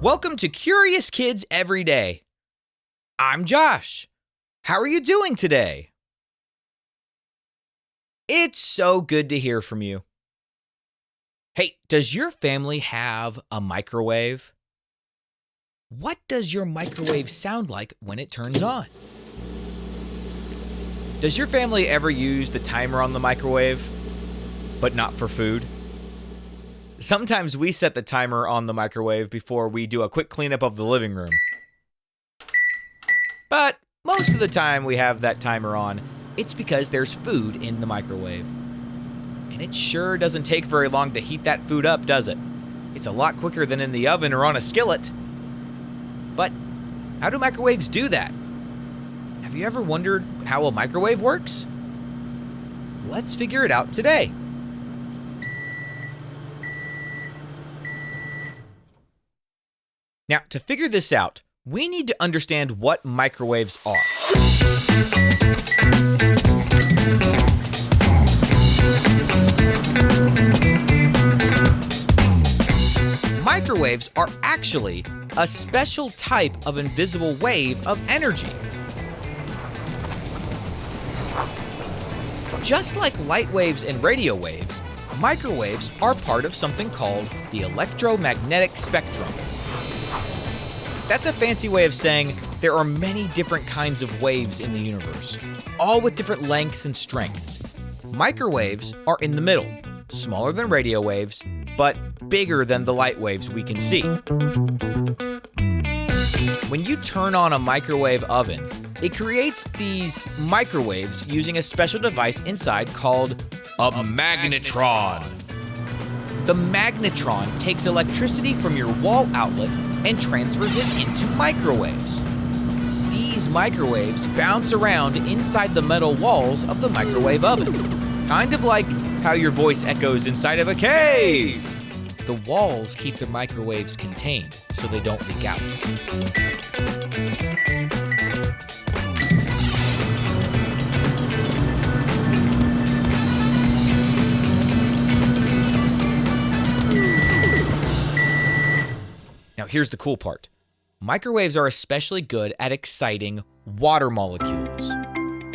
Welcome to Curious Kids Every Day. I'm Josh. How are you doing today? It's so good to hear from you. Hey, does your family have a microwave? What does your microwave sound like when it turns on? Does your family ever use the timer on the microwave, but not for food? Sometimes we set the timer on the microwave before we do a quick cleanup of the living room. But most of the time we have that timer on, it's because there's food in the microwave. And it sure doesn't take very long to heat that food up, does it? It's a lot quicker than in the oven or on a skillet. But how do microwaves do that? Have you ever wondered how a microwave works? Let's figure it out today. Now, to figure this out, we need to understand what microwaves are. Microwaves are actually a special type of invisible wave of energy. Just like light waves and radio waves, microwaves are part of something called the electromagnetic spectrum. That's a fancy way of saying there are many different kinds of waves in the universe, all with different lengths and strengths. Microwaves are in the middle, smaller than radio waves, but bigger than the light waves we can see. When you turn on a microwave oven, it creates these microwaves using a special device inside called a magnetron. The magnetron takes electricity from your wall outlet and transfers it into microwaves. These microwaves bounce around inside the metal walls of the microwave oven, kind of like how your voice echoes inside of a cave. The walls keep the microwaves contained so they don't leak out. Now, here's the cool part. Microwaves are especially good at exciting water molecules.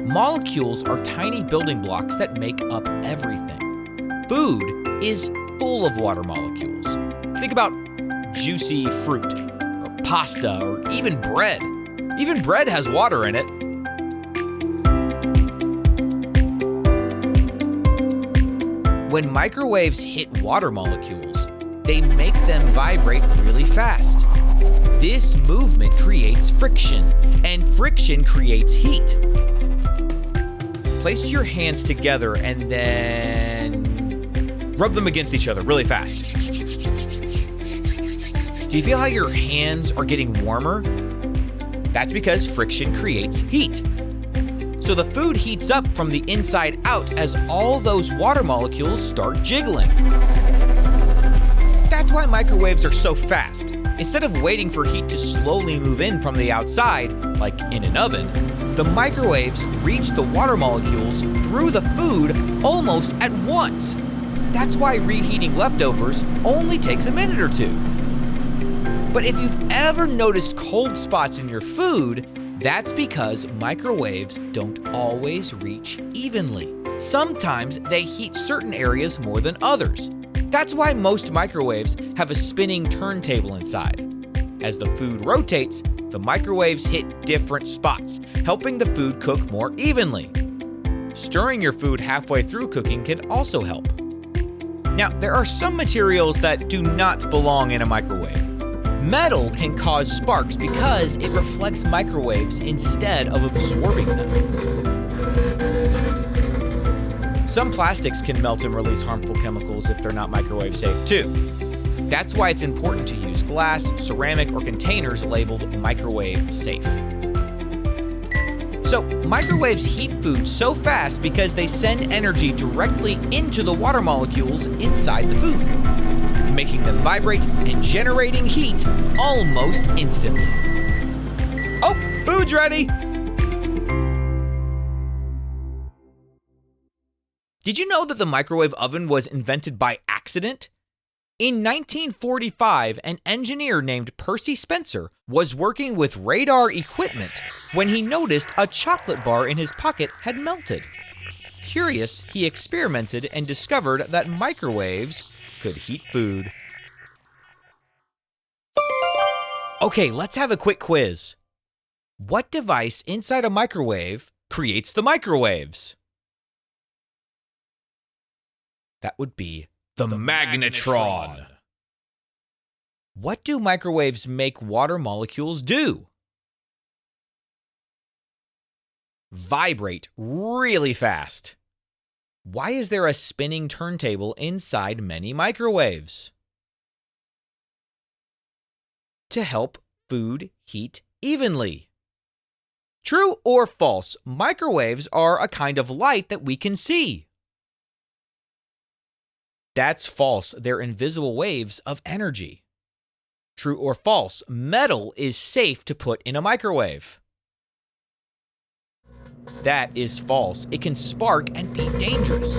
Molecules are tiny building blocks that make up everything. Food is full of water molecules. Think about juicy fruit, or pasta, or even bread. Even bread has water in it. When microwaves hit water molecules, they make them vibrate really fast. This movement creates friction, and friction creates heat. Place your hands together and then rub them against each other really fast. Do you feel how your hands are getting warmer? That's because friction creates heat. So the food heats up from the inside out as all those water molecules start jiggling. That's why microwaves are so fast. Instead of waiting for heat to slowly move in from the outside, like in an oven, the microwaves reach the water molecules through the food almost at once. That's why reheating leftovers only takes a minute or two. But if you've ever noticed cold spots in your food, that's because microwaves don't always reach evenly. Sometimes they heat certain areas more than others. That's why most microwaves have a spinning turntable inside. As the food rotates, the microwaves hit different spots, helping the food cook more evenly. Stirring your food halfway through cooking can also help. Now, there are some materials that do not belong in a microwave. Metal can cause sparks because it reflects microwaves instead of absorbing them. Some plastics can melt and release harmful chemicals if they're not microwave safe too. That's why it's important to use glass, ceramic, or containers labeled microwave safe. So, microwaves heat food so fast because they send energy directly into the water molecules inside the food, making them vibrate and generating heat almost instantly. Oh, food's ready! Did you know that the microwave oven was invented by accident? In 1945, an engineer named Percy Spencer was working with radar equipment when he noticed a chocolate bar in his pocket had melted. Curious, he experimented and discovered that microwaves could heat food. Okay, let's have a quick quiz. What device inside a microwave creates the microwaves? That would be the magnetron. What do microwaves make water molecules do? Vibrate really fast. Why is there a spinning turntable inside many microwaves? To help food heat evenly. True or false, microwaves are a kind of light that we can see. That's false. They're invisible waves of energy. True or false, metal is safe to put in a microwave. That is false. It can spark and be dangerous.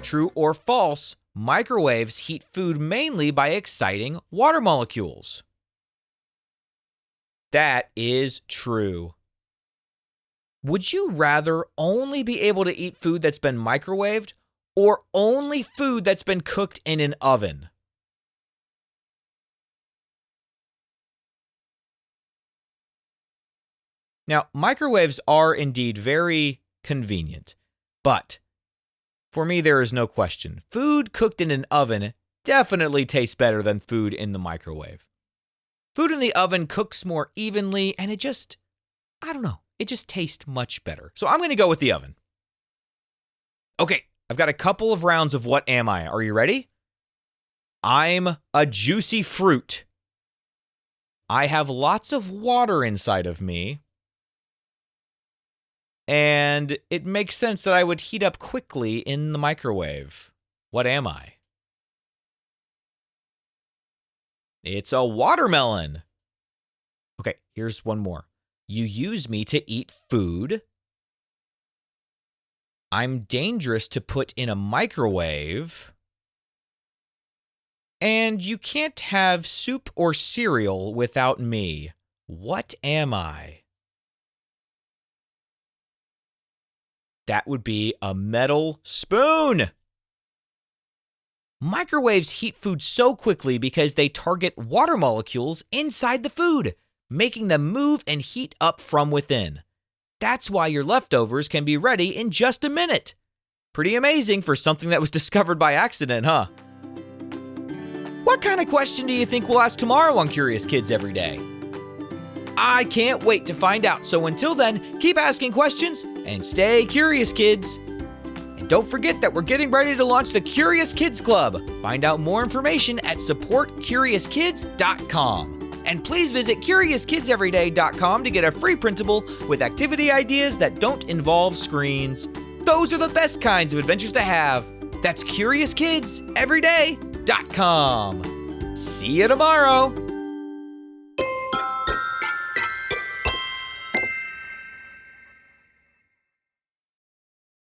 True or false, microwaves heat food mainly by exciting water molecules. That is true. Would you rather only be able to eat food that's been microwaved or only food that's been cooked in an oven? Now, microwaves are indeed very convenient, but for me, there is no question. Food cooked in an oven definitely tastes better than food in the microwave. Food in the oven cooks more evenly, and it just tastes much better. So I'm going to go with the oven. Okay, I've got a couple of rounds of what am I? Are you ready? I'm a juicy fruit. I have lots of water inside of me. And it makes sense that I would heat up quickly in the microwave. What am I? It's a watermelon. Okay, here's one more. You use me to eat food. I'm dangerous to put in a microwave. And you can't have soup or cereal without me. What am I? That would be a metal spoon. Microwaves heat food so quickly because they target water molecules inside the food, making them move and heat up from within. That's why your leftovers can be ready in just a minute. Pretty amazing for something that was discovered by accident, huh? What kind of question do you think we'll ask tomorrow on Curious Kids Every Day? I can't wait to find out. So until then, keep asking questions and stay curious, kids. And don't forget that we're getting ready to launch the Curious Kids Club. Find out more information at supportcuriouskids.com. And please visit CuriousKidsEveryday.com to get a free printable with activity ideas that don't involve screens. Those are the best kinds of adventures to have. That's CuriousKidsEveryday.com. See you tomorrow.